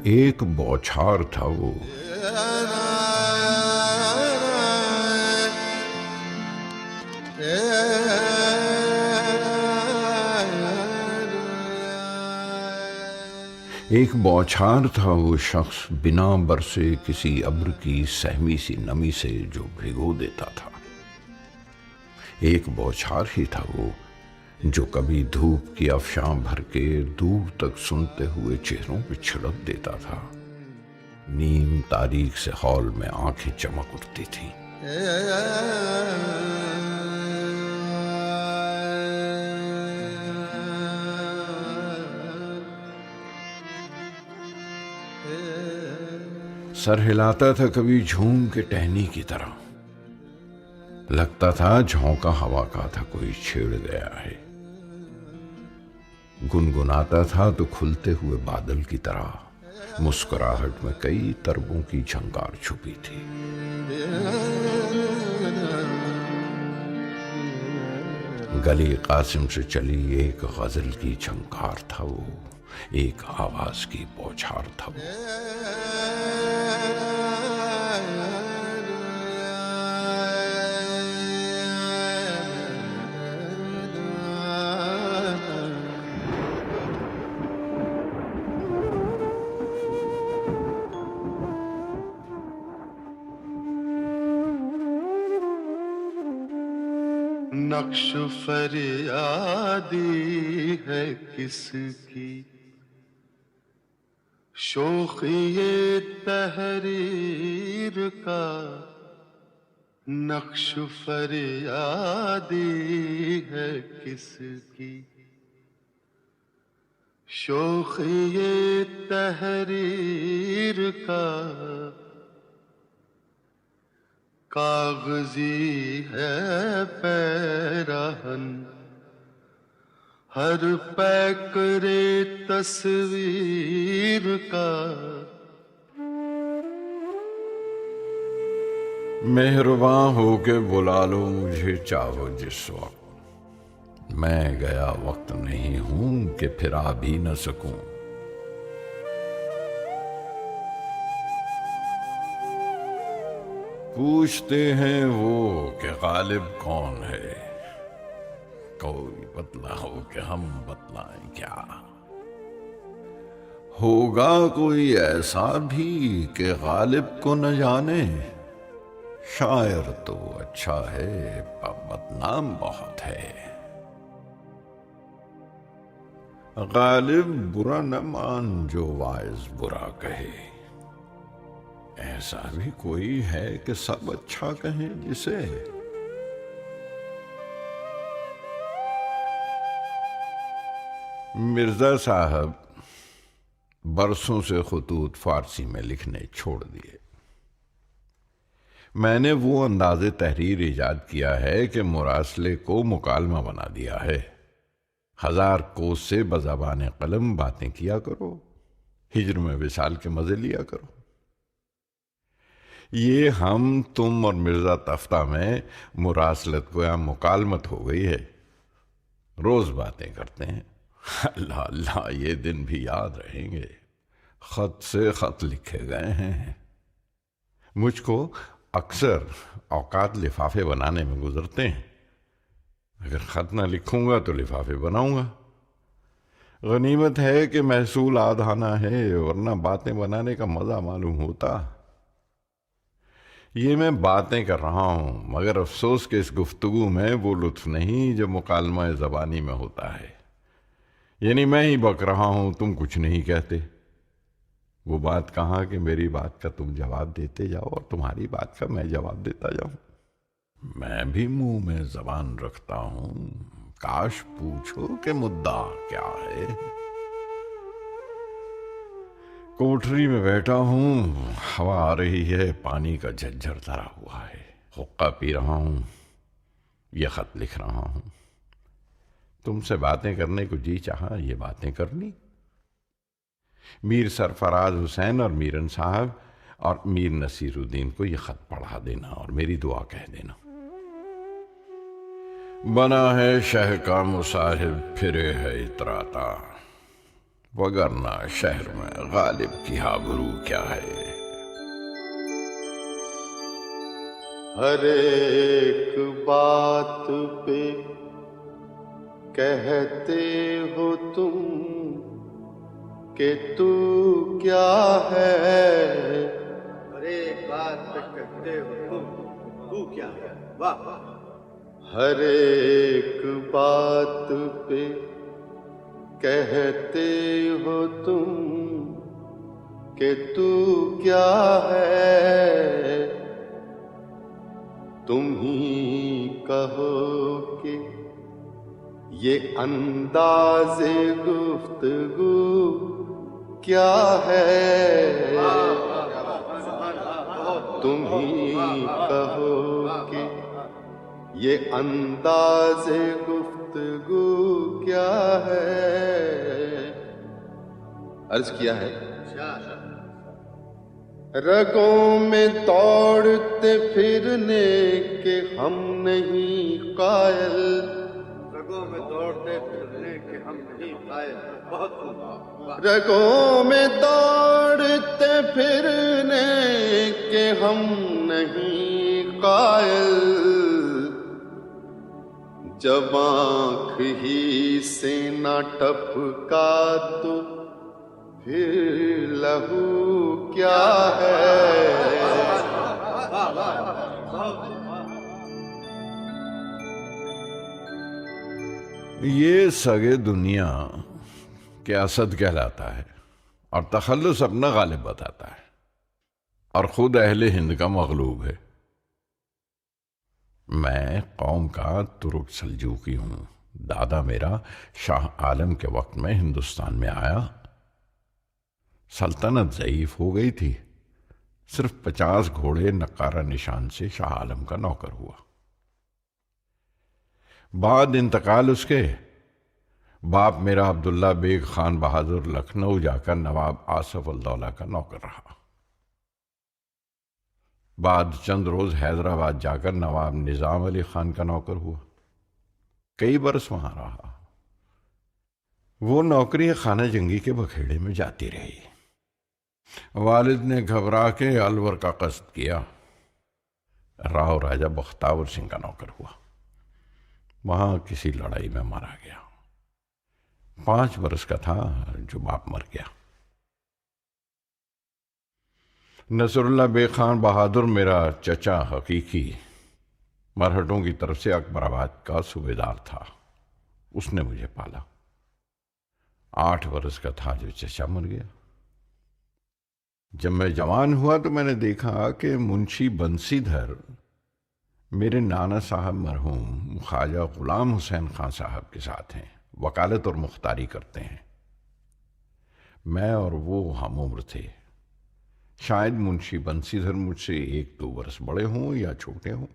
एक बौछार था वो, एक बौछार था वो शख्स बिना बरसे किसी अब्र की सहमी सी नमी से जो भिगो देता था। एक बौछार ही था वो जो कभी धूप की अफशां भर के दूर तक सुनते हुए चेहरों पे छिड़क देता था। नीम तारीख से हॉल में आंखें चमक उठती थी। सर हिलाता था कभी झूम के टहनी की तरह, लगता था झोंका हवा का था कोई छेड़ गया है। गुनगुनाता था तो खुलते हुए बादल की तरह, मुस्कुराहट में कई तरबों की झंकार छुपी थी। गली कासिम से चली एक गजल की झंकार था वो, एक आवाज की बौछार था वो। नक्श फरियादी है किसकी, शोखी ये तहरीर का। नक्श फरियादी है किसकी, शोखी ये तहरीर का। कागजी है पैराहन हर पैकरे तस्वीर का। मेहरबान होके बुला लो मुझे चाहो जिस वक्त, मैं गया वक्त नहीं हूं कि फिर आ भी न सकूं। पूछते हैं वो कि गालिब कौन है, कोई बतला हो कि हम बतलाएं क्या। होगा कोई ऐसा भी कि गालिब को न जाने, शायर तो अच्छा है पर बदनाम बहुत है। गालिब बुरा न मान जो वाइज बुरा कहे, ऐसा भी कोई है कि सब अच्छा कहें जिसे। मिर्जा साहब बरसों से खुतूत फारसी में लिखने छोड़ दिए। मैंने वो अंदाज़े तहरीर इजाद किया है कि मुरासले को मुकालमा बना दिया है। 1000 कोस से बज़बान कलम बातें किया करो, हिज्र में विसाल के मजे लिया करो। ये हम तुम और मिर्जा तफ्ता में मुरासलत गोया मुकालमत हो गई है, रोज बातें करते हैं। अल्लाह अल्लाह ये दिन भी याद रहेंगे, खत से खत लिखे गए हैं। मुझको अक्सर औकात लिफाफे बनाने में गुजरते हैं। अगर खत ना लिखूंगा तो लिफाफे बनाऊंगा। गनीमत है कि महसूल आधाना है, वरना बातें बनाने का मजा मालूम होता। ये मैं बातें कर रहा हूं, मगर अफसोस के इस गुफ्तगू में वो लुत्फ नहीं जो मुकालमा ज़बानी में होता है। यानी मैं ही बक रहा हूं, तुम कुछ नहीं कहते। वो बात कहाँ कि मेरी बात का तुम जवाब देते जाओ और तुम्हारी बात का मैं जवाब देता जाऊं। मैं भी मुंह में जबान रखता हूं, काश पूछो कि मुद्दा क्या है। कोठरी में बैठा हूं, हवा आ रही है, पानी का झज्झर धरा हुआ है। हुक्का पी रहा हूं, यह खत लिख रहा हूं। तुमसे बातें करने को जी चाहा, ये बातें करनी। मीर सरफराज हुसैन और मीरन साहब और मीर नसीरुद्दीन को यह खत पढ़ा देना और मेरी दुआ कह देना। बना है शह का मुसाहिब फिरे है इतराता, वगरना शहर में गालिब की आबरू क्या है। हर एक बात पे कहते हो तुम कि तू क्या है। हर एक बात पे कहते हो तुम तू क्या है। वाह। हर एक बात पे कहते हो तुम कि तू क्या है। तुम ही कहो कि ये अंदाज़े गुफ्तगू क्या है। तुम ही कहो कि ये अंदाज़े गुफ्तगू क्या है। अर्ज किया है, रगों में दौड़ते फिरने के हम नहीं कायल। रगों में दौड़ते फिरने के हम नहीं कायल। बहुत खूब। रगों में दौड़ते फिरने के हम नहीं कायल। जब आँख ही से न टपका तो फिर लहू क्या है। ये सगे दुनिया के असद कहलाता है और तखल्लुस अपना गालिब बताता है और खुद अहले हिंद का मगलूब है। मैं कौम का तुर्क सल्जूकी हूं। दादा मेरा शाह आलम के वक्त में हिंदुस्तान में आया। सल्तनत ज़ईफ हो गई थी। सिर्फ 50 घोड़े नकारा निशान से शाह आलम का नौकर हुआ। बाद इंतकाल उसके बाप मेरा अब्दुल्ला बेग खान बहादुर लखनऊ जाकर नवाब आसफ उल-दौला का नौकर रहा। बाद चंद रोज हैदराबाद जाकर नवाब निजाम अली खान का नौकर हुआ। कई बरस वहां रहा। वो नौकरी खाना जंगी के बखेड़े में जाती रही। वालिद ने घबरा के अलवर का कस्द किया। राव राजा बख्तावर सिंह का नौकर हुआ। वहां किसी लड़ाई में मारा गया। 5 बरस का था जो बाप मर गया। नसरुल्ला बेग खान बहादुर मेरा चचा हकीकी मरहटों की तरफ से अकबराबाद का सूबेदार था। उसने मुझे पाला। 8 बरस का था जो चचा मर गया। जब मैं जवान हुआ तो मैंने देखा कि मुंशी बंसीधर मेरे नाना साहब मरहूम ख्वाजा गुलाम हुसैन खान साहब के साथ हैं। वकालत और मुख्तारी करते हैं। मैं और वो हम उम्र थे। शायद मुंशी बंसीधर मुझसे 1-2 बरस बड़े हों या छोटे हों।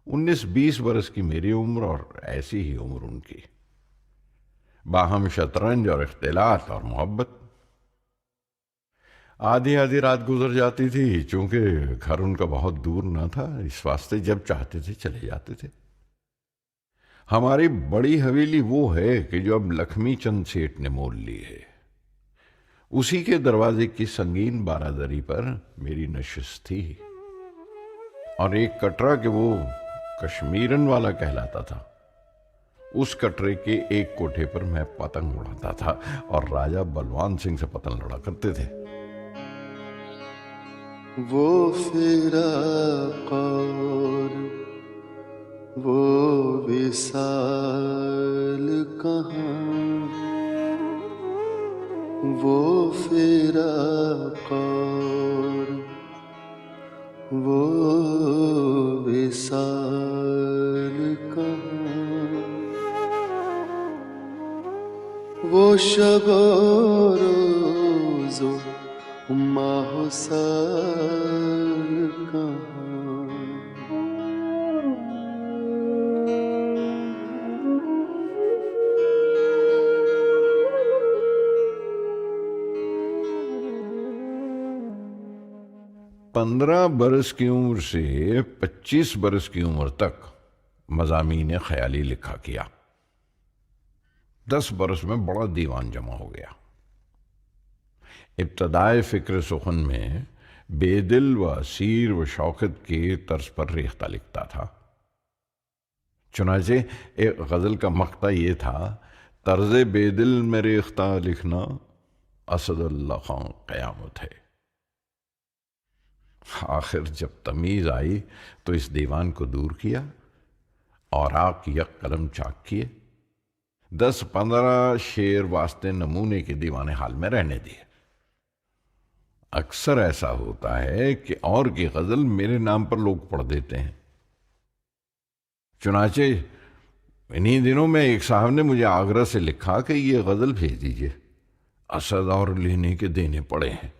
19-20 बरस की मेरी उम्र और ऐसी ही उम्र उनकी। बाहम शतरंज और इख्तिलात और मोहब्बत। आधी आधी रात गुजर जाती थी। चूंकि घर उनका बहुत दूर न था, इस वास्ते जब चाहते थे चले जाते थे। हमारी बड़ी हवेली वो है कि जो अब लक्ष्मी चंद सेठ ने मोल ली है। उसी के दरवाजे की संगीन बारादरी पर मेरी नशिस्त थी और एक कटरा के वो कश्मीरन वाला कहलाता था। उस कटरे के एक कोठे पर मैं पतंग उड़ाता था और राजा बलवान सिंह से पतंग लड़ा करते थे। वो फिराक और वो विसाल कहाँ। वो फिराक और वो विसाल कहाँ। वो शब रोज़ो माहो साल कहाँ। 15 बरस की उम्र से 25 बरस की उम्र तक मज़ामीन ख्याली लिखा किया। 10 बरस में बड़ा दीवान जमा हो गया। इब्तदाए फ़िक्र सुखन में बेदिल व असीर व शौकत के तर्ज पर रेख्ता लिखता था। चुनाचे एक गज़ल का मक़ता ये था, तर्ज बेदिल में रेख्ता लिखना असदुल्लाह खां क़यामत है। आखिर जब तमीज़ आई तो इस दीवान को दूर किया और आक यक कलम चाक किए, 10-15 शेर वास्ते नमूने के दीवाने हाल में रहने दिए। अक्सर ऐसा होता है कि और की गज़ल मेरे नाम पर लोग पढ़ देते हैं। चुनाचे इन्हीं दिनों में एक साहब ने मुझे आगरा से लिखा कि ये गज़ल भेज दीजिए, असद और लेने के देने पड़े हैं।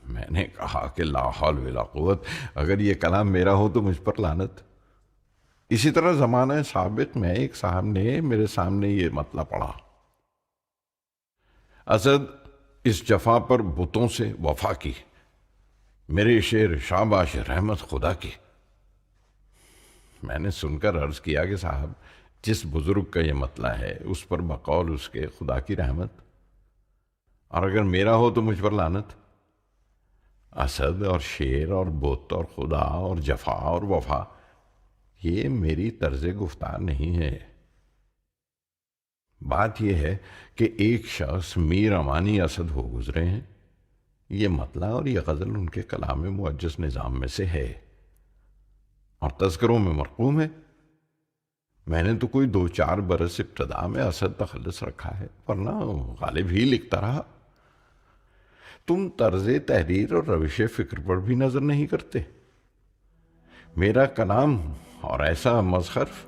मैंने कहा कि ला हौल वला कुव्वत, अगर ये कलाम मेरा हो तो मुझ पर लानत। इसी तरह ज़माने साबिक़ में एक साहब ने मेरे सामने ये मतला पढ़ा, असद इस जफा पर बुतों से वफा की, मेरे शेर शाबाश रहमत खुदा की। मैंने सुनकर अर्ज किया कि साहब, जिस बुजुर्ग का ये मतला है उस पर बकौल उसके खुदा की रहमत, और अगर मेरा हो तो मुझ पर लानत। असद और शेर और बुत और खुदा और जफा और वफा, ये मेरी तर्ज गुफ्तार नहीं है। बात यह है कि एक शख्स मीर अमानी असद हो गुजरे हैं। ये मतला और ये गज़ल उनके कलाम मुअज्जज़ निज़ाम में से है और तज़किरों में मरक़ूम है। मैंने तो कोई 2-4 बरस इब्तदा में असद तखल्लुस रखा है, वरना गालिब ही लिखता रहा। तुम तर्ज तहरीर और रविश फ़िक्र पर भी नज़र नहीं करते। मेरा कलाम और ऐसा मज़हरफ,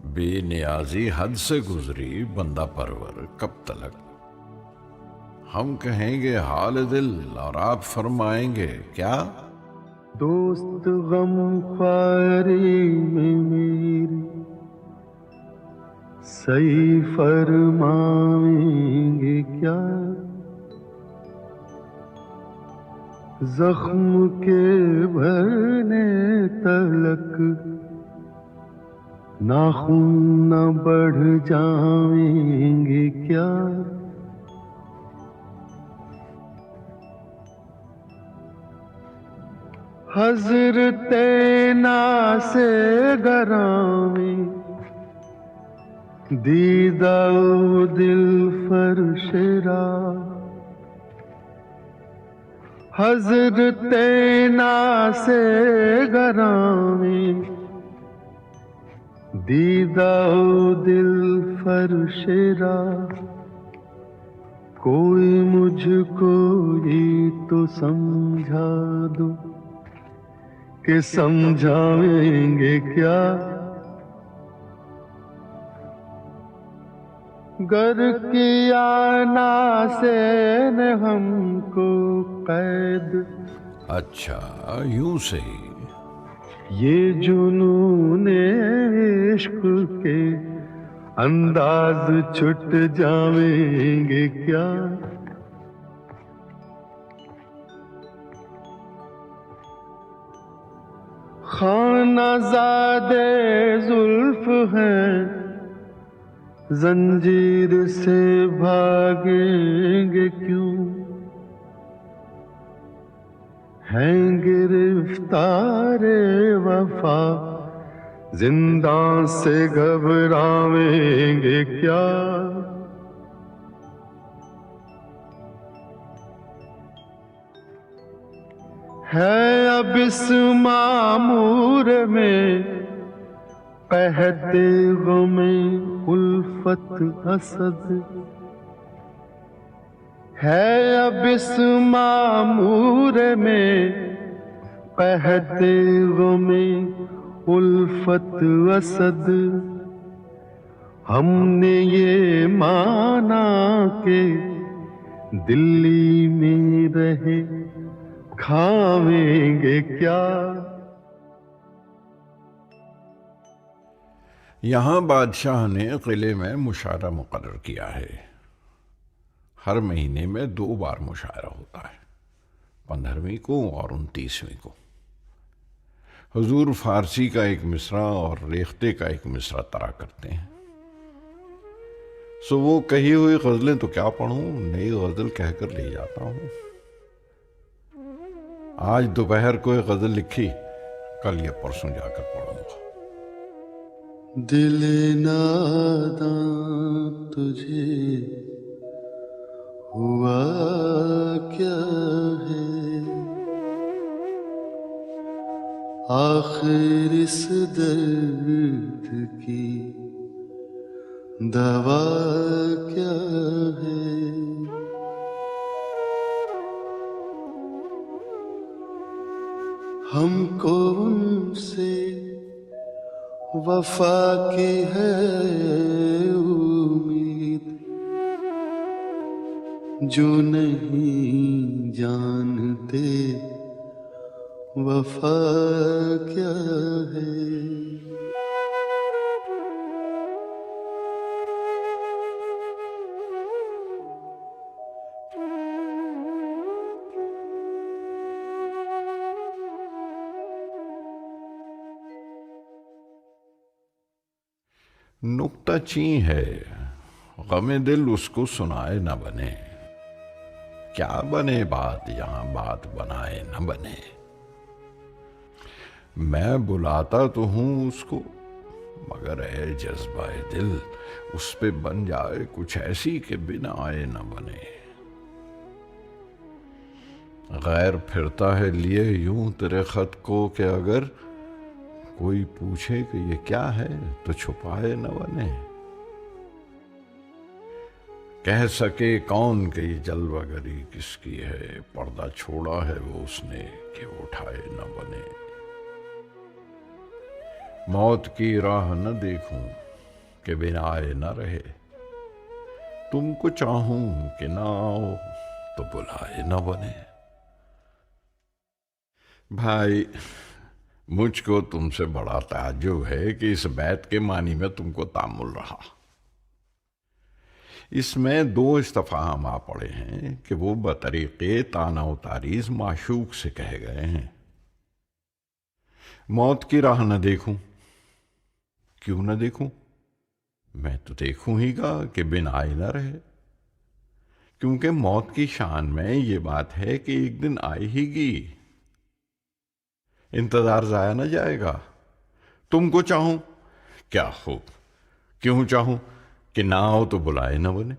बेनियाजी हद से गुजरी बंदा परवर कब तलक। हम कहेंगे हाल दिल और आप फरमाएंगे क्या। दोस्त गम ख्वारी में मेरी सही फरमाएंगे क्या। जख्म के भरने तलक नाखून न बढ़ जाएंगे क्या। हज़रते नासे गरामी दीदा दिल फरशरा। हज़रते नासे गरामी दीदा दिल फरशरा। कोई मुझको ये तो समझा दो कि समझाएंगे क्या। गर किया नासे ने हमको कैद। अच्छा, यूं से ये जुनूने इश्क के अंदाज छुट जाएंगे क्या। खानाज़ादे जुल्फ हैं, जंजीर से भागेंगे क्यों। हैं गिरफ्तारे वफा, जिंदा से घबराएंगे क्या। है अब इस मामूर में कहते गमे उल्फत असद। है अब इस मामूर में कहते गमे उल्फत असद। हमने ये माना के दिल्ली में रहे खावेंगे क्या। यहां बादशाह ने किले में मुशायरा मुकर्रर किया है। हर महीने में 2 बार मुशायरा होता है, 15वीं को और 29वीं को। हुजूर फारसी का एक मिसरा और रेख्ते का एक मिसरा तरा करते हैं। सो वो कही हुई गजलें तो क्या पढ़ूं, नई गजल कहकर ले जाता हूं। आज दोपहर को एक गजल लिखी, कल या परसों जाकर पढ़ूंगा। दिल नादां तुझे हुआ क्या है, आखिर इस दर्द की दवा क्या है। हमको उनसे वफा की है उम्मीद, जो नहीं जानते वफा क्या है। नुक्ताची है, गमे दिल उसको सुनाए न बने, क्या बने बात यहां बात बनाए न बने। मैं बुलाता तो हूं उसको, मगर है जज्बाए दिल उस पे बन जाए कुछ ऐसी कि बिना आए न बने। गैर फिरता है लिए यूं तेरे खत को कि अगर कोई पूछे कि ये क्या है तो छुपाए न बने। कह सके कौन कि ये जलवागरी किसकी है, पर्दा छोड़ा है वो उसने कि उठाए न बने। मौत की राह न देखूं कि बिना आए न रहे, तुमको चाहूं कि ना आओ तो बुलाए न बने। भाई मुझको तुमसे बड़ा ताज्जुब है कि इस बैत के मानी में तुमको तामुल रहा। इसमें दो इस्तफाम आ पड़े हैं कि वो बतरीके ताना तारीज माशूक से कहे गए हैं। मौत की राह न देखूं, क्यों न देखूं, मैं तो देखूं ही गा कि बिन आए न रहे, क्योंकि मौत की शान में ये बात है कि एक दिन आएगी, इंतजार जाया न जाएगा। तुमको चाहूं क्या हो, क्यों चाहूं कि ना आओ तो बुलाए न बने।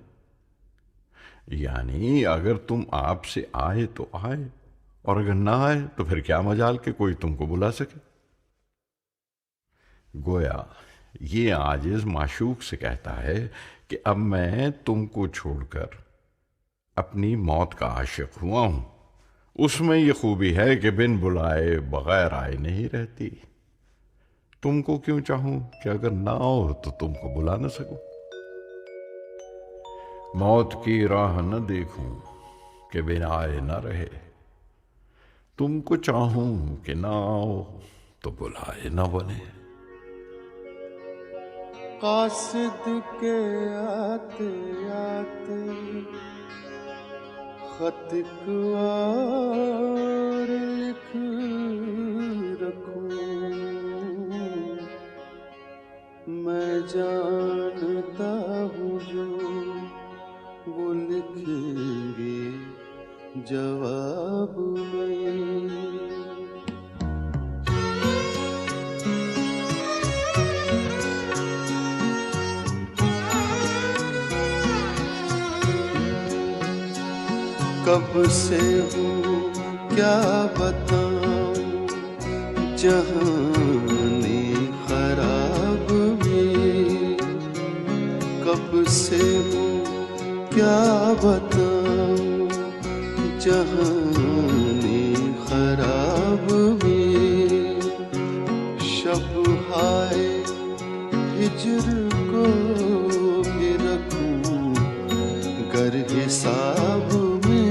यानी अगर तुम आपसे आए तो आए, और अगर ना आए तो फिर क्या मजाल के कोई तुमको बुला सके। गोया ये आजिज माशूक से कहता है कि अब मैं तुमको छोड़कर अपनी मौत का आशिक हुआ हूं। उसमें यह खूबी है कि बिन बुलाए बगैर आए नहीं रहती। तुमको क्यों चाहूं कि अगर ना हो तो तुमको बुला न सकूं। मौत की राह न देखूं कि बिन आए न रहे, तुमको चाहूं कि ना आओ तो बुलाए न बने। कासिद के आते आते खत और लिख रखूं, मैं जानता हूँ जो वो लिखेंगे जवाब में। कब से हूँ क्या बताऊं जहाने खराब में, कब से हूँ क्या बताऊं जहाने खराब में। शब हाय हिजर को भी रखूं गर हिसाब में।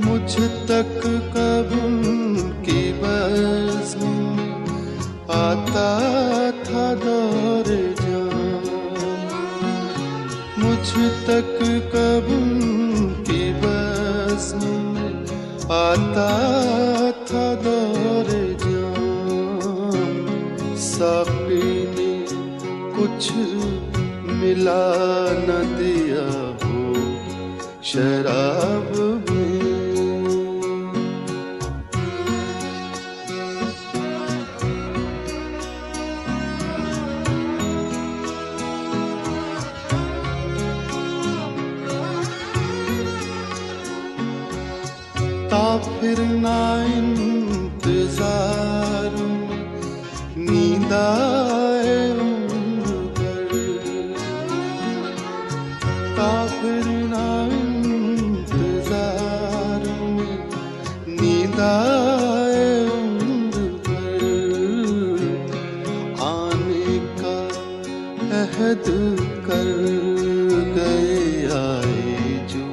मुझ तक कब उनकी बज़्म आता था दौर जान, मुझ तक कब उनकी बज़्म बज़्म में आता था दौरे जाम, साक़ी ने कुछ मिला न दिया हो शराब में। ता फिर ना इंतजार में नींद आए उम्र भर, ता फिर ना इंतजार में नींद आए उम्र भर, आने का अहद कर गए आए जो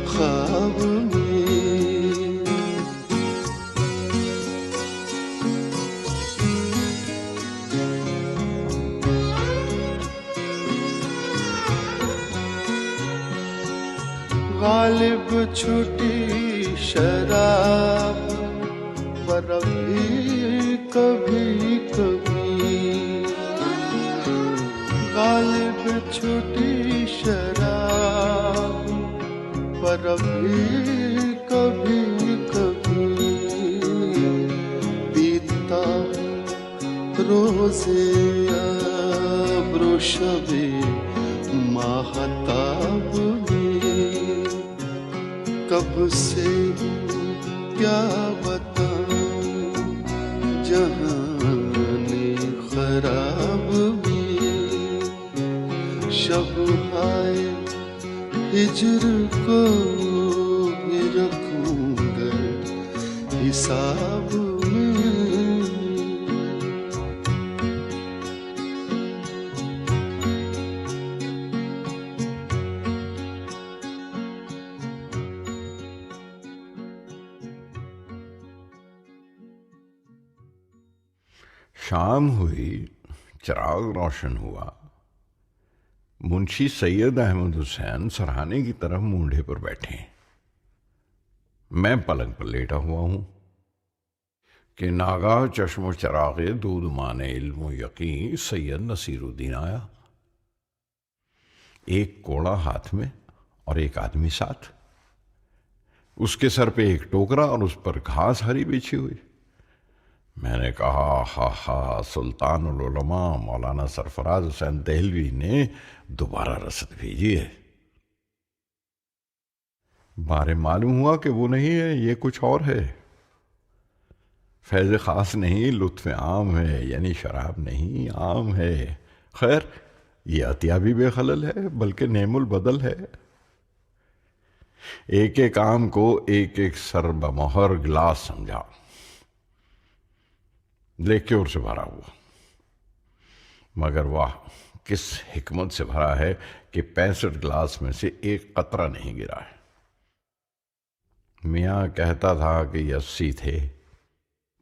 ख्वाब में। गालिब छुटी शराब पर भी कभी कभी, गालिब छुटी शराब पर भी कभी कभी, बीता रोज़े अब्रो शबे माहताब में। कब से क्या बताऊं जहाने खराब में, शब आए हिजर को भी रखूंगा हिसाब में। शाम हुई, चिराग रोशन हुआ। मुंशी सैयद अहमद हुसैन सरहाने की तरफ मूंढे पर बैठे। मैं पलंग पर लेटा हुआ हूं कि नागाह चश्मो चरागे दूध माने इल्मो यकीन सैयद नसीरुद्दीन आया, एक कोड़ा हाथ में और एक आदमी साथ। उसके सर पे एक टोकरा और उस पर घास हरी बिछी हुई। मैंने कहा, हा हा, सुल्तानुल उलमा मौलाना सरफराज हुसैन देहलवी ने दोबारा रसद भेजी है। बारे मालूम हुआ कि वो नहीं है, ये कुछ और है। फैज़ खास नहीं, लुत्फ़ आम है, यानी शराब नहीं, आम है। खैर, ये अतिया भी बेखलल है, बल्कि नेमुल बदल है। एक एक आम को एक एक सर बमोहर गिलास समझा, लेक्योर से भरा हुआ। मगर वाह, किस हिकमत से भरा है कि 65 गिलास में से एक कतरा नहीं गिरा है। मियाँ कहता था कि 80 थे,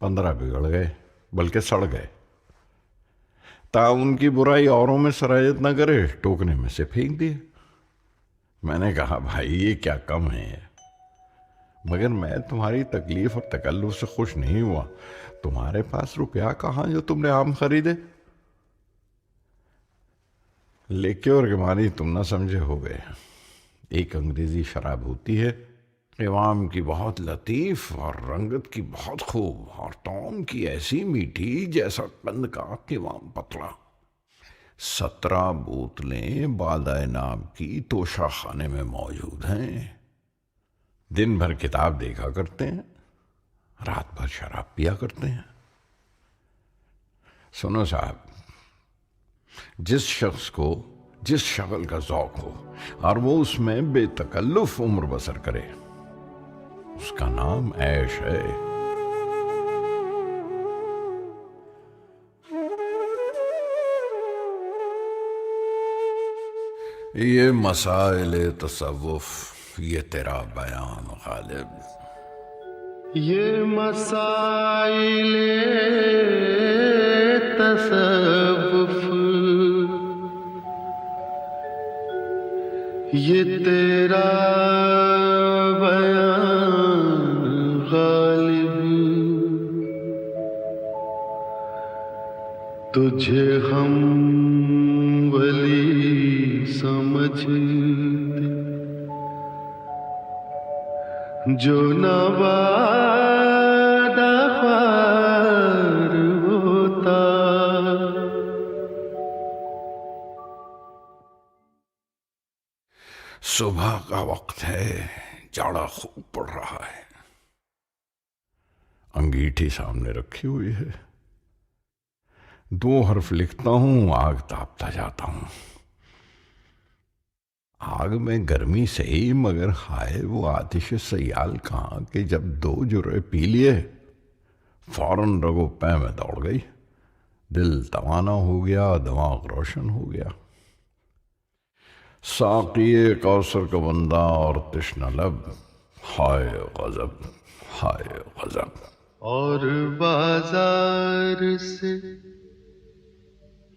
15 बिगड़ गए, बल्कि सड़ गए। ता उनकी बुराई औरों में सरायत न करे, टोकने में से फेंक दिए। मैंने कहा, भाई ये क्या कम है, मगर मैं तुम्हारी तकलीफ और तकल्लुफ से खुश नहीं हुआ। तुम्हारे पास रुपया कहाँ जो तुमने आम खरीदे? लिक्योर के मानी तुम ना समझे हो गए। एक अंग्रेजी शराब होती है, इमाम की बहुत लतीफ और रंगत की बहुत खूब, और टॉम की ऐसी मीठी जैसा कंद का किवाम पतला। 17 बोतलें बादाए नाम की तोशा खाने में मौजूद हैं। दिन भर किताब देखा करते हैं, रात भर शराब पिया करते हैं। सुनो साहब, जिस शख्स को जिस शक्ल का शौक हो और वो उसमें बेतकल्लुफ उम्र बसर करे, उसका नाम ऐश है। ये मसाइल तसव्वुफ, ये तेरा बयान गालिब। ये मसाइल तसव्वुफ, ये तेरा बयान गालिब, तुझे हम वली समझते जो नवादा ख्वार होता। सुबह का वक्त है, जाड़ा खूब पड़ रहा है। अंगीठी सामने रखी हुई है, 2 हर्फ लिखता हूं, आग तापता जाता हूं। आग में गर्मी से ही, मगर हाय वो आतिश सयाल कहां कि जब 2 जुर्रे पी लिए फौरन रगो पै में दौड़ गई। दिल तवाना हो गया, दिमाग रोशन हो गया। साक़िए कौसर का बंदा और तृष्णा लब, हाय गजब हाय गजब। और बाजार से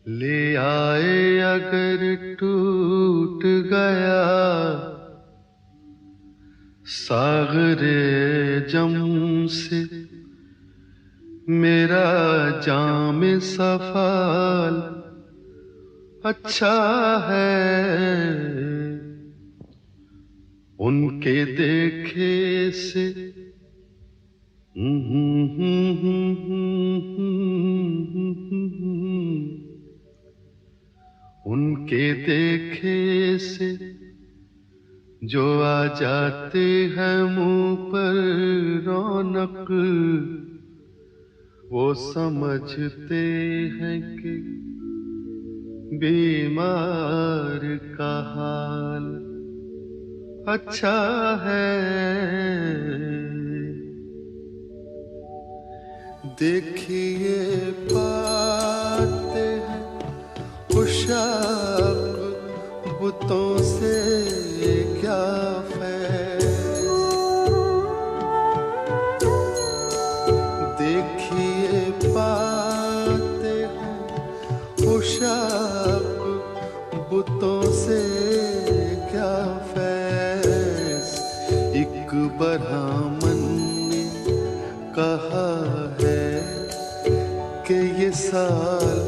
ले आए अगर टूट गया सागरे जम से मेरा जाम सफाल अच्छा है। उनके देखे से उनके देखे से जो आ जाते हैं मुंह पर रौनक, वो समझते हैं कि बीमार का हाल अच्छा है। देखिए पाते हैं खुशाक बुतों से क्या फैज़। देखिए पाते हैं खुशाक बुतों से क्या फैज़। एक ब्राह्मण ने कहा है कि ये साल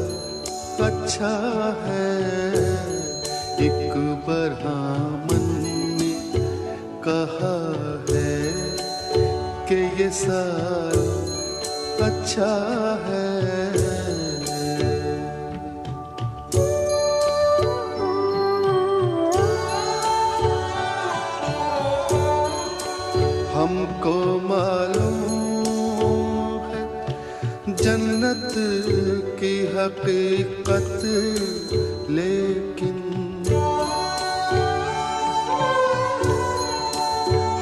अच्छा है। एक ब्राह्मण ने कहा है कि ये साल अच्छा है। हमको मालूम है जन्नत की हकीकत, लेकिन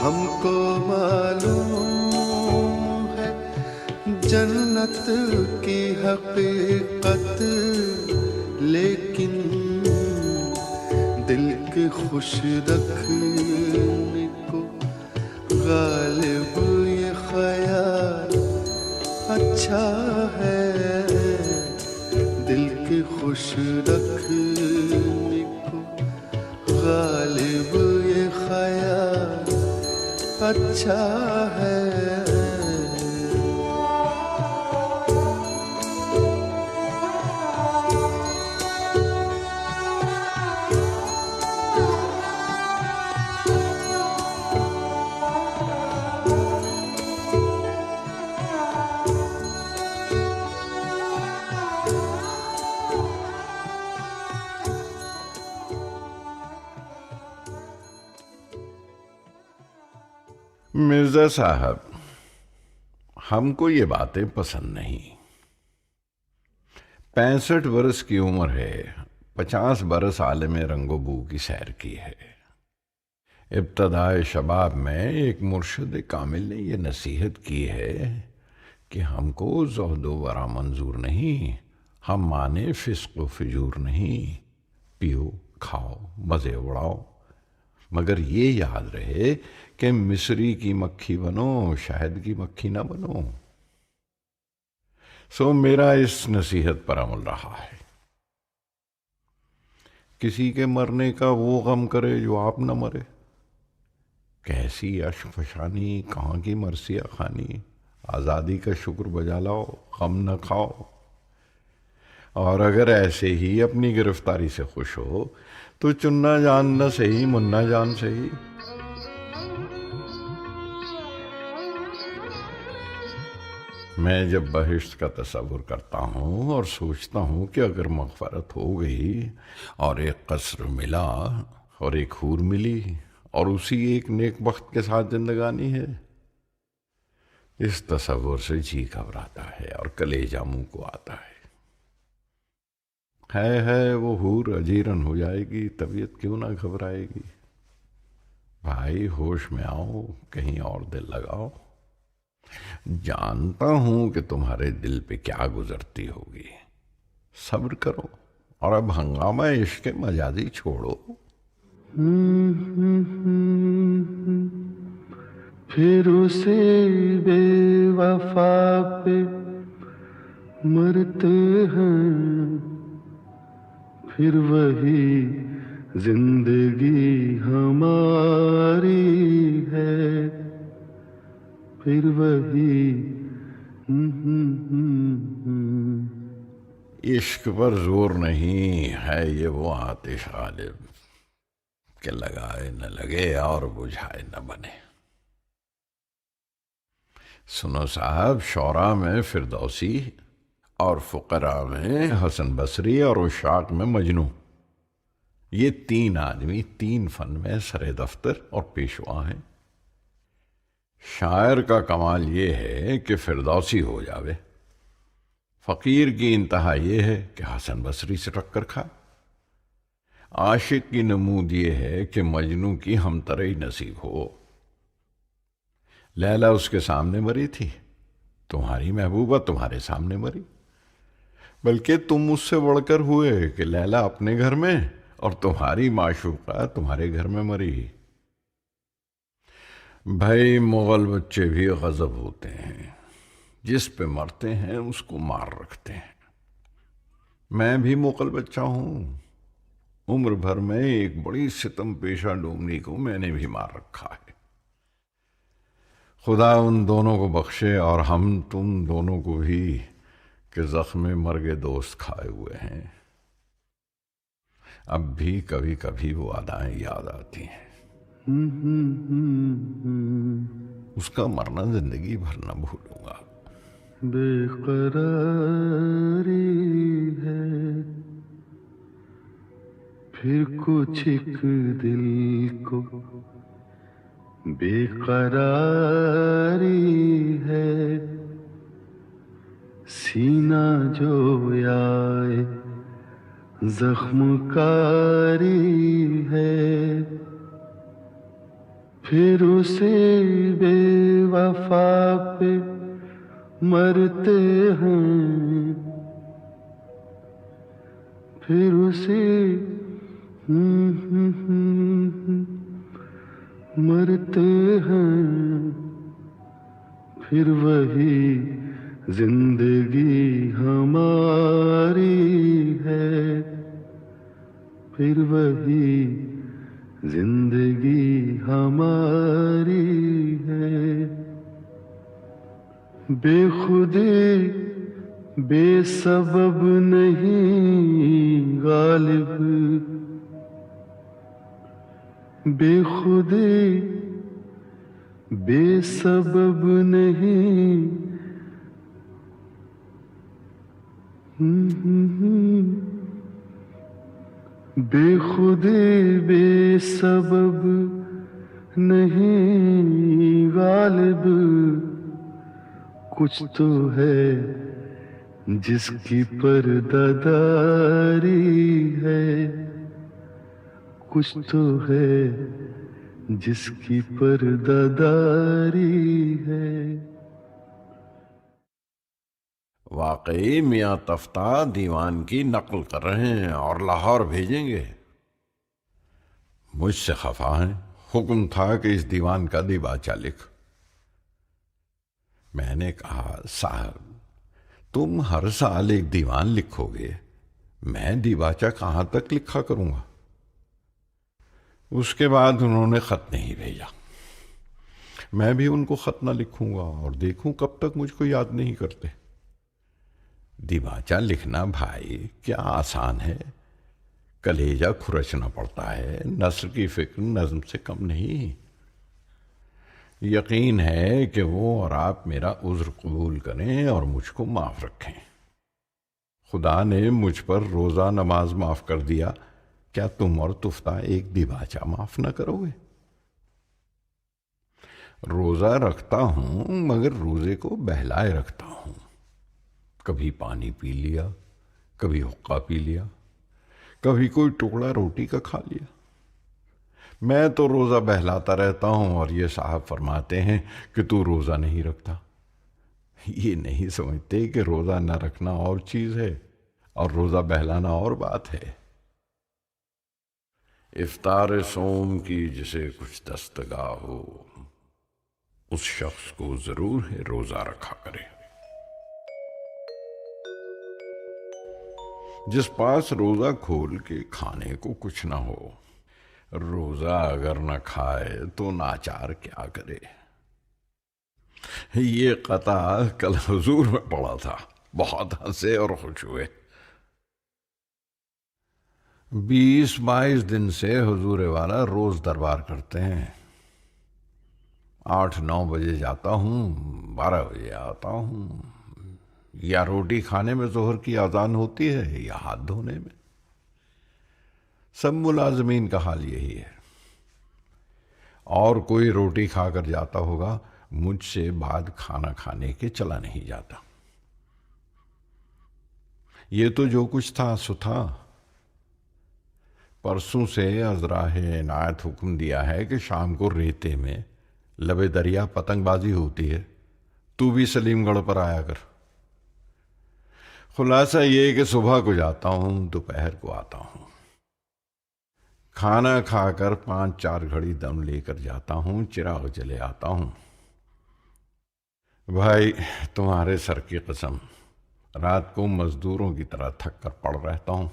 हमको मालूम है जन्नत की हकीकत, लेकिन दिल के खुश रखने को गालिब ये ख्याल अच्छा है। दिल के खुश रखने को गालिब ये ख्याल अच्छा है। मिर्जा साहब, हमको ये बातें पसंद नहीं। 65 बरस की उम्र है, 50 बरस आलम रंगो बू की सैर की है। इब्तदाए शबाब में एक मुर्शिद कामिल ने यह नसीहत की है कि हमको ज़ुहदो वरा मंजूर नहीं, हम माने फिस्क व फिजूर नहीं। पियो खाओ मज़े उड़ाओ, मगर ये याद रहे कि मिस्री की मक्खी बनो, शहद की मक्खी ना बनो। सो मेरा इस नसीहत पर अमल रहा है किसी के मरने का वो गम करे जो आप न मरे। कैसी अश्क फशानी, कहाँ की मरसिया खानी। आज़ादी का शुक्र बजा लाओ, गम न खाओ। और अगर ऐसे ही अपनी गिरफ्तारी से खुश हो तो चुन्ना जान न सही, मुन्ना जान सही। मैं जब बहिश्त का तस्वुर करता हूँ और सोचता हूँ कि अगर मग़फ़रत हो गई और एक कसर मिला और एक हूर मिली और उसी एक नेक वक्त के साथ जिंदगानी है, इस तस्वुर से जी घबराता है और कलेजा मुंह को आता है वो हूर अजीरन हो जाएगी, तबीयत क्यों ना घबराएगी। भाई होश में आओ, कहीं और दिल लगाओ। जानता हूं कि तुम्हारे दिल पे क्या गुजरती होगी, सब्र करो और अब हंगामा इश्क मजाजी छोड़ो। फिर उसे बेवफा पे मरते हैं, फिर वही जिंदगी हमारी है, फिर वही। इश्क पर जोर नहीं है ये वो आतिश गालिब के लगाए न लगे और बुझाए न बने। सुनो साहब, शौरा में फिरदौसी और फुकरा में हसन बसरी और उशाक में मजनू, ये तीन आदमी तीन फन में सरे दफ्तर और पेशवा हैं। शायर का कमाल ये है कि फिरदौसी हो जावे, फकीर की इंतहा ये है कि हसन बसरी से टक्कर खाए, आशिक की नमूद ये है कि मजनू की हमतरई नसीब हो। लैला उसके सामने मरी थी, तुम्हारी महबूबा तुम्हारे सामने मरी, बल्कि तुम उससे बढ़कर हुए कि लैला अपने घर में और तुम्हारी माशूका तुम्हारे घर में मरी। भाई मुगल बच्चे भी गजब होते हैं, जिस पे मरते हैं उसको मार रखते हैं। मैं भी मुगल बच्चा हूं, उम्र भर में एक बड़ी सितम पेशा डोमनी को मैंने भी मार रखा है। खुदा उन दोनों को बख्शे और हम तुम दोनों को भी कि जख्म मर्गे दोस्त खाए हुए हैं। अब भी कभी कभी वो अदाएं याद आती हैं, उसका मरना जिंदगी भर न भूलूंगा। बेकरारी है फिर कुछ एक दिल को, बेकरारी है सीना जो आए जख्मकारी है, फिर उसे बेवफा पे मरते हैं, फिर उसे मरते हैं, फिर वही जिंदगी हमारी है, फिर वही जिंदगी हमारी है। बेखुदी बेसबब नहीं गालिब, बेखुदी बेसबब नहीं, बेखुदी बेसबब नहीं गालिब, कुछ तो है जिसकी पर्दादारी है, कुछ तो है जिसकी पर्दादारी है। वाकई मियाँ तफ्ता दीवान की नकल कर रहे हैं और लाहौर भेजेंगे। मुझसे खफा हैं, हुक्म था कि इस दीवान का दिबाचा लिख। मैंने कहा साहब तुम हर साल एक दीवान लिखोगे, मैं दिबाचा कहाँ तक लिखा करूंगा। उसके बाद उन्होंने खत नहीं भेजा। मैं भी उनको खत ना लिखूंगा और देखूं कब तक मुझको याद नहीं करते। दिबाचा लिखना भाई क्या आसान है, कलेजा खुरचना पड़ता है। नस्र की फिक्र नज्म से कम नहीं। यकीन है कि वो और आप मेरा उज्र कबूल करें और मुझको माफ रखें। खुदा ने मुझ पर रोजा नमाज माफ कर दिया, क्या तुम और तुफ्ता एक दिबाचा माफ न करोगे? रोजा रखता हूं मगर रोजे को बहलाए रखता हूं। कभी पानी पी लिया, कभी हुक्का पी लिया, कभी कोई टुकड़ा रोटी का खा लिया। मैं तो रोजा बहलाता रहता हूं और ये साहब फरमाते हैं कि तू रोजा नहीं रखता। ये नहीं समझते कि रोजा न रखना और चीज है और रोजा बहलाना और बात है। इफ्तार सोम की जिसे कुछ दस्तगाह हो, उस शख्स को जरूर है रोजा रखा करे। जिस पास रोजा खोल के खाने को कुछ ना हो, रोजा अगर न खाए तो नाचार क्या करे। ये कता कल हुजूर में पड़ा था, बहुत हंसे और खुश हुए। 20-22 दिन से हुजूर वाला रोज दरबार करते हैं। 8-9 बजे जाता हूं, 12 बजे आता हूं। या रोटी खाने में जोहर की अजान होती है या हाथ धोने में। सब मुलाजमीन का हाल यही है। और कोई रोटी खाकर जाता होगा, मुझसे बाद खाना खाने के चला नहीं जाता। ये तो जो कुछ था सो था। परसों से अजराह इनायत हुक्म दिया है कि शाम को रेते में लबे दरिया पतंगबाजी होती है, तू भी सलीमगढ़ पर आया कर। खुलासा ये कि सुबह को जाता हूं, दोपहर को आता हूं। खाना खाकर 5-4 घड़ी दम लेकर जाता हूं, चिराग जले आता हूं। भाई तुम्हारे सर की कसम, रात को मजदूरों की तरह थक कर पड़ रहता हूं।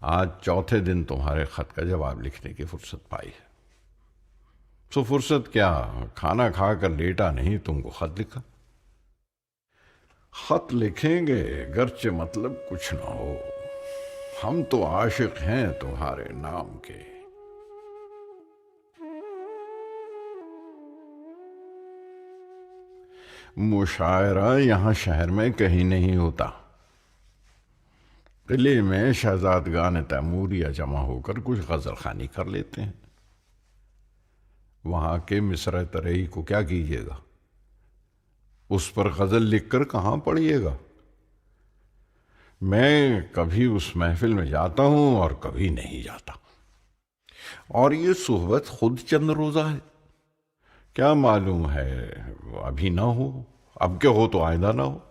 आज चौथे दिन तुम्हारे खत का जवाब लिखने की फुर्सत पाई है। सो फुर्सत क्या, खाना खाकर लेटा नहीं, तुमको खत लिखा। खत लिखेंगे गरचे मतलब कुछ ना हो, हम तो आशिक हैं तुम्हारे नाम के। मुशायरा यहां शहर में कहीं नहीं होता। किले में शहजादगान तैमूरिया जमा होकर कुछ गजल खानी कर लेते हैं। वहां के मिसर तरई को क्या कीजिएगा, उस पर गजल लिखकर कहां पढ़िएगा। मैं कभी उस महफिल में जाता हूं और कभी नहीं जाता। और ये सोहबत खुद चंद रोजा है, क्या मालूम है अभी ना हो, अब क्या हो तो आइंदा ना हो।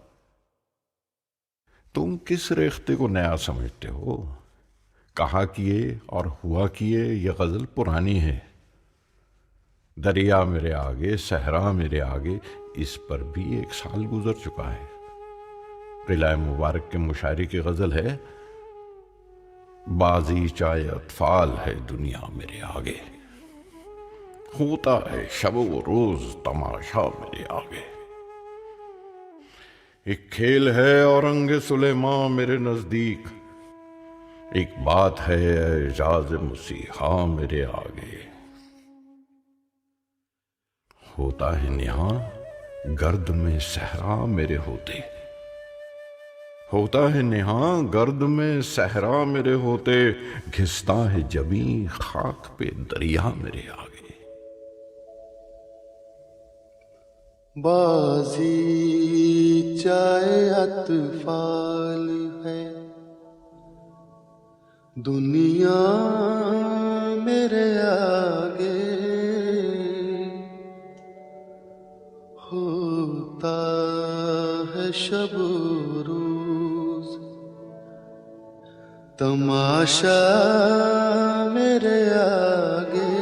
तुम किस रेख्ते को नया समझते हो। कहा किए और हुआ किए ये गजल पुरानी है। दरिया मेरे आगे, सहरा मेरे आगे, इस पर भी 1 साल गुजर चुका है। किला मुबारक के मुशायरे की गजल है, बाजी चाहे अतफाल है दुनिया मेरे आगे, होता है शब व रोज तमाशा मेरे आगे। एक खेल है औरंगे सुलेमान मेरे नजदीक, एक बात है एजाज मुसीहा मेरे आगे। होता है निहां गर्द में सहरा मेरे होते, होता है निहां गर्द में सहरा मेरे होते, घिसता है जबी खाक पे दरिया मेरे आगे। बाजी चाहे अतफाल है दुनिया मेरे आगे, होता है शब रोज तमाशा मेरे आगे।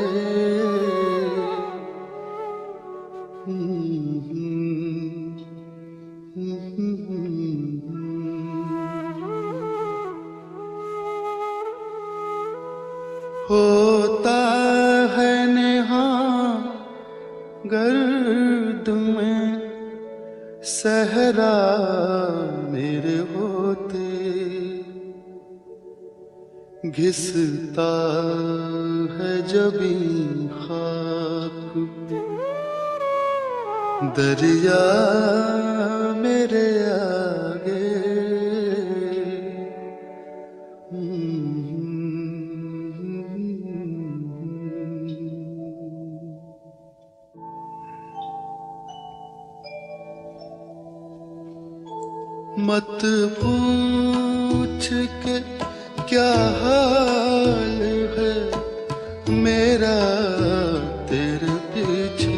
होता गर्द में सहरा मेरे होते, घिसता है जबी खाक दरिया मेरे आगे। मत पूछ के क्या हाल है मेरा तेरे पीछे,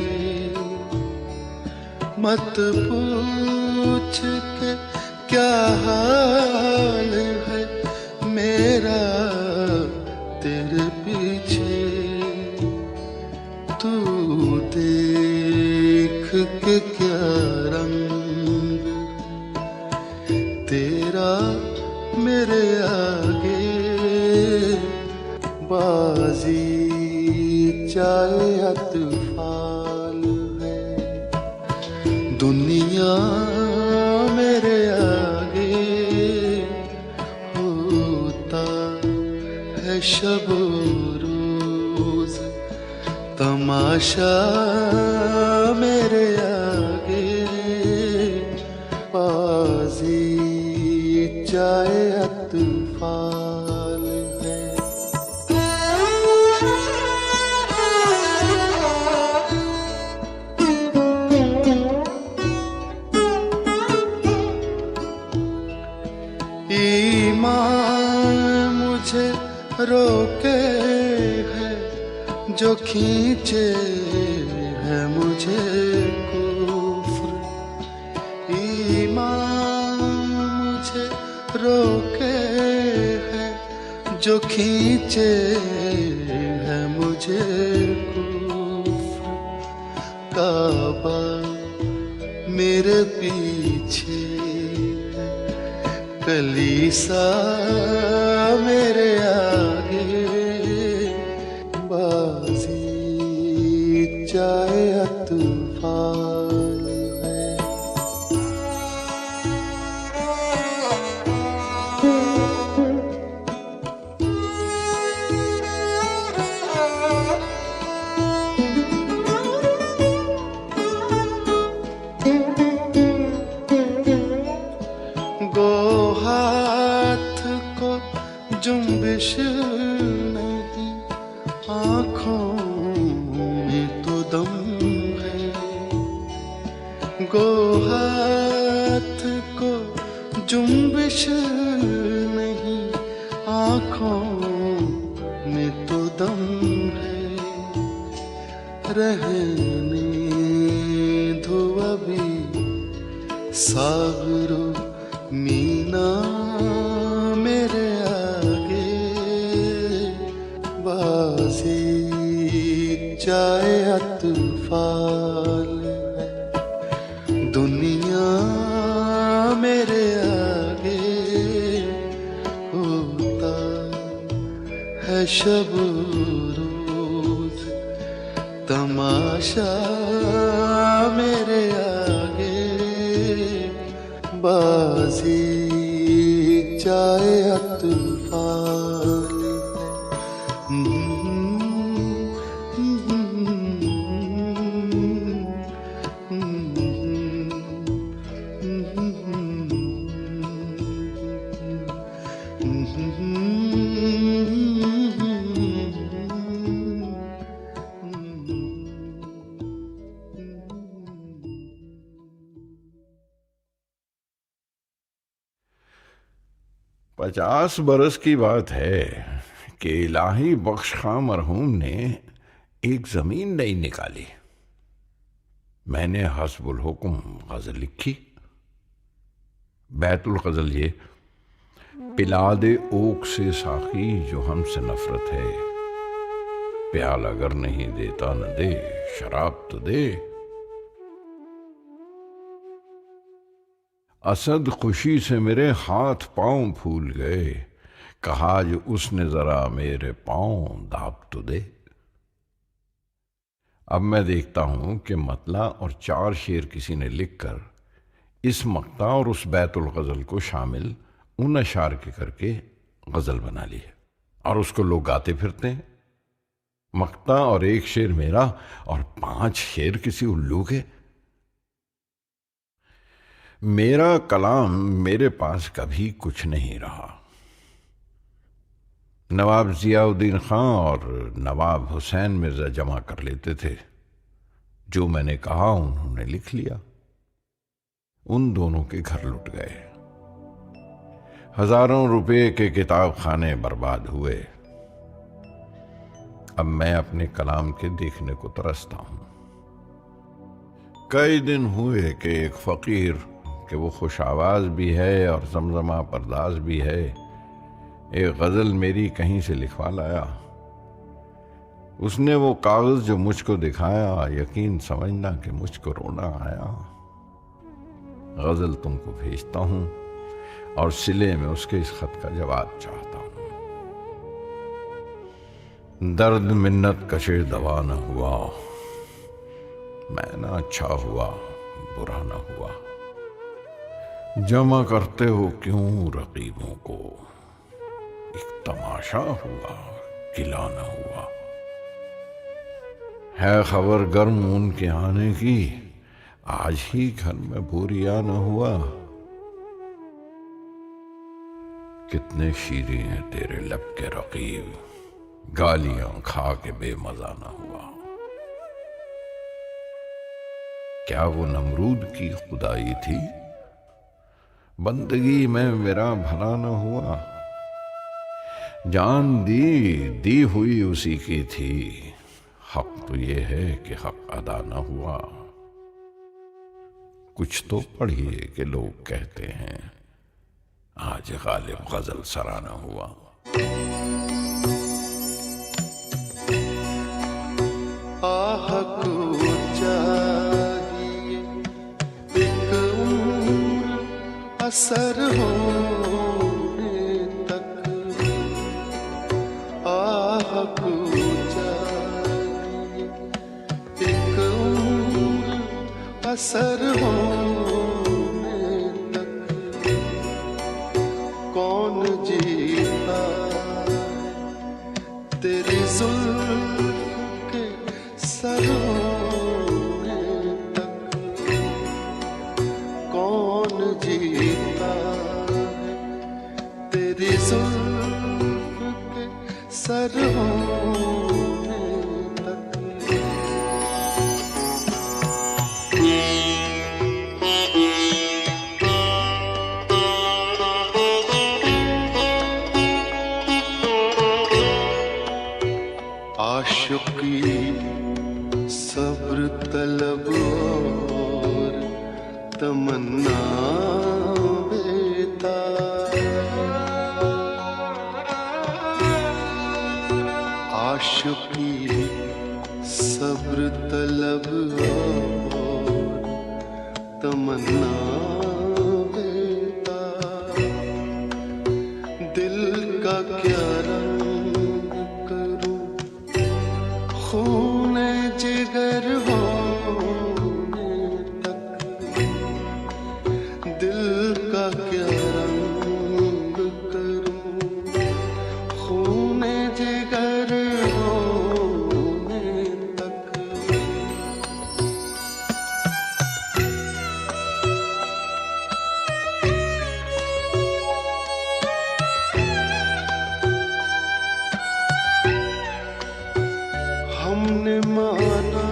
मत पूछ के क्या हाल है मेरा तेरे पीछे। तू देख के क्या रंग तेरा मेरे आगे, बाजी चाहे अतफाल है दुनिया मेरे आगे। होता है शब रोज तमाशा मेरे आगे, बाजी चाहे अतफाल है। ईमान मुझे रोके है जो खींचे है मुझे कुफ्र, ईमान मुझे रोके है जो खींचे है मुझे कुफ्र। काबा मेरे पीछे है, कलीसा मेरे आगे, बाजी चाहे अतफाल है। गो हाथ को जुम्बिश नहीं, आँखों में तो दम है। गो हाथ को जुम्बिश नहीं, आँखों में तो दम है। रहने दो अभी सागरो मीना मेरे आगे, बाजी चाहे अतफाल है दुनिया मेरे आगे। होता है शब रोज तमाशा मेरे आगे, बाजी चाहे अतफाल पचास बरस की बात है कि इलाही बख्श खां मरहूम ने एक जमीन नहीं निकाली। मैंने हस्बुल हुक्म गजल लिखी। बैतुल गजल ये, पिला दे ओक से साकी जो हमसे नफरत है, प्याल अगर नहीं देता न दे, शराब तो दे। असद खुशी से मेरे हाथ पांव फूल गए, कहा जो उसने जरा मेरे पांव दाब तो दे। अब मैं देखता हूं कि मतला और 4 शेर किसी ने लिखकर इस मक्ता और उस बैतुल गज़ल को शामिल उन अशार के करके गज़ल बना ली है और उसको लोग गाते फिरते हैं। मक्ता और 1 शेर मेरा और 5 शेर किसी उल्लू के। मेरा कलाम मेरे पास कभी कुछ नहीं रहा। नवाब जियाउद्दीन खां और नवाब हुसैन मिर्जा जमा कर लेते थे। जो मैंने कहा उन्होंने लिख लिया। उन दोनों के घर लुट गए। हजारों रुपए के किताब खाने बर्बाद हुए। अब मैं अपने कलाम के देखने को तरसता हूं। कई दिन हुए कि एक फकीर कि वो खुश आवाज भी है और जमजमा परदाज भी है, एक गजल मेरी कहीं से लिखवा लाया। उसने वो कागज जो मुझको दिखाया, यकीन समझना कि मुझको रोना आया। गजल तुमको भेजता हूं और सिले में उसके इस खत का जवाब चाहता हूं। दर्द मिन्नत कशे दवा न हुआ, मैं ना अच्छा हुआ बुरा न हुआ। जमा करते हो क्यों रकीबों को, एक तमाशा हुआ किला न हुआ। है खबर गर्म उनके आने की, आज ही घर में बोरिया न हुआ। कितने शीरे हैं तेरे लब के रकीब, गालियां खा के बेमजा न हुआ। क्या वो नमरूद की खुदाई थी, बंदगी में मेरा भला न हुआ। जान दी हुई उसी की थी, हक तो ये है कि हक अदा न हुआ। कुछ तो पढ़िए कि लोग कहते हैं, आज गालिब गजल सराना हुआ। आह को चाहिए एक उम्र असर होने तक, आह को चाहिए एक उम्र असर होने तक। कौन जीता तेरी जुल्फ के सर होने तक, कौन जीता तेरी जुल्फ के सर होने तक। आशिकी सब्र तलब और तमन्ना बेताब, आशिकी सब्र तलब और तमन्ना बेताब। दिल का क्या रंग करूं, खूने जिगर होने तक। दिल का क्या रंग करूं, खूने जिगर होने तक। हमने माना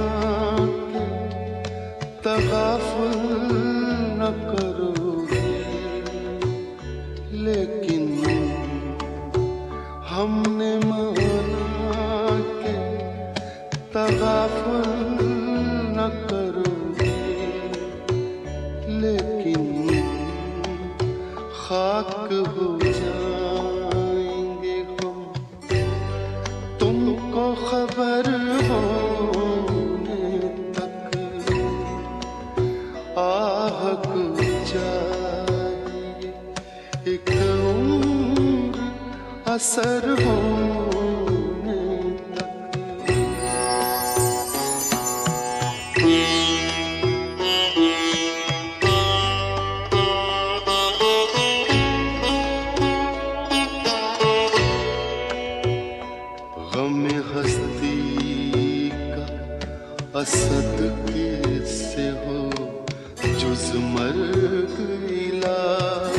कि तगाफुल न करोगे, लेकिन हमने माना कि तगाफुल न करोगे, लेकिन खाक हो जाएंगे हम तुमको खबर होने तक। आह को चाहिए एक उम्र असर होने तक। असद से हो जुज मर्ग इलाज।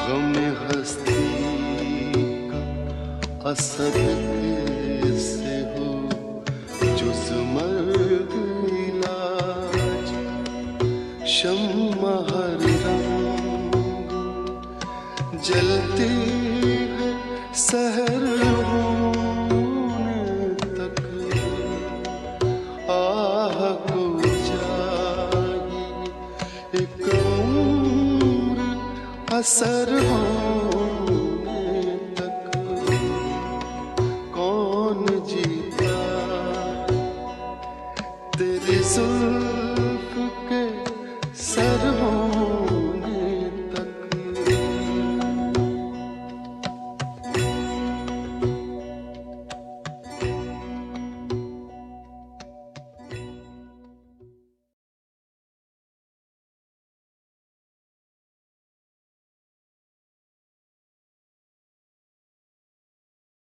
गम हस्ती का असद से हो जुज मर्ग इलाज। शम्मा हर रंग जलती है सहर होने तक। आह को जागी एक उम्र असर होने तक। कौन जीता तेरी जुल्फ